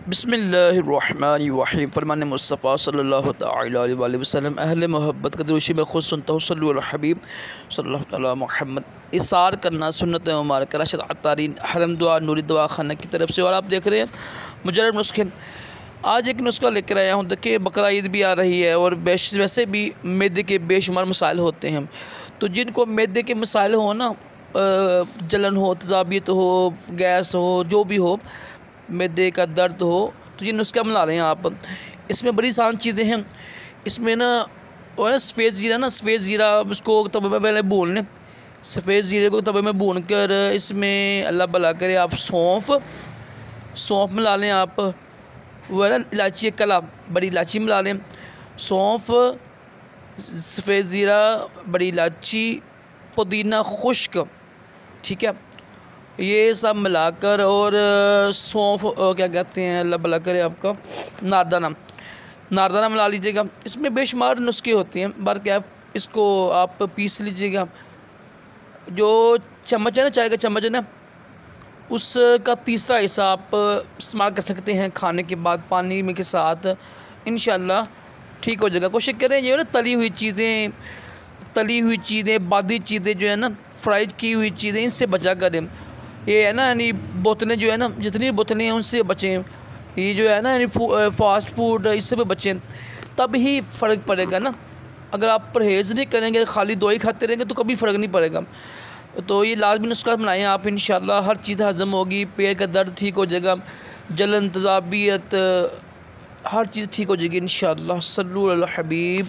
बिस्मिल्लाहिर्रहमानिर्रहीम। फरमान मुस्तफ़ा सल्लल्लाहु तआला अलैहि वसल्लम अहले मोहब्बत का दोषी में खुद सुनता हूँ सल्लल्लाहु अलैहि हबीब सल्लल्लाहु तआला मोहम्मद। इसार करना सुन्नत मुबारक रशद अतारीन हरम दुआ नूरी दवा खाना की तरफ से। और आप देख रहे हैं मुजरब नुस्खे। आज एक नुस्खा लेकर आया हूँ। देखिए बकरा ईद भी आ रही है और वैसे भी मैदे के बेशुमार मसाइल होते हैं। तो जिनको मैदे के मसाइल हो ना, जलन हो, तजाबियत हो, गैस हो, जो भी हो, मैदे का दर्द हो, तो ये नुस्खा बना रहे हैं आप। इसमें बड़ी आसान चीज़ें हैं। इसमें ना और सफ़ेद ज़ीरा ना, सफ़ेद ज़ीरा उसको तवे में पहले भून लें। सफ़ेद ज़ीरे को तवे में भून कर इसमें अल्लाह भला करे आप सौंफ मिला लें। आप वो है ना इलायची कला, बड़ी इलायची मिला लें। सौंफ, सफ़ेद ज़ीरा, बड़ी इलायची, पुदीना खुश्क, ठीक है, ये सब मिलाकर, और सौंफ, क्या कहते हैं, अल्लाह भला करे आपका, नारदाना मिला लीजिएगा। इसमें बेशुमार नुस्खे होते हैं। क्या इसको आप पीस लीजिएगा। जो चम्मच है ना, चाय का चम्मच है ना, उसका तीसरा हिस्सा आप इस्तेमाल कर सकते हैं खाने के बाद पानी में के साथ। इंशाअल्लाह ठीक हो जाएगा। कोशिश करें ये ना तली हुई चीज़ें, बादी चीज़ें जो है ना, फ्राइज की हुई चीज़ें, इनसे बचा करें। ये है ना, यानी बोतलें जो है ना, जितनी बोतलें हैं उनसे बचें। ये जो है ना, यानी फास्ट फूड, इससे भी बचें, तब ही फ़र्क पड़ेगा ना। अगर आप परहेज़ नहीं करेंगे, खाली दवाई खाते रहेंगे, तो कभी फ़र्क नहीं पड़ेगा। तो ये लाजमी नुस्खा बनाएं आप, इंशाअल्लाह हर चीज़ हज़म होगी, पेट का दर्द ठीक हो जाएगा, जलन, तजाबियत, हर चीज़ ठीक हो जाएगी इंशाअल्लाह। सल्लल्लाहु अलैहि हबीब।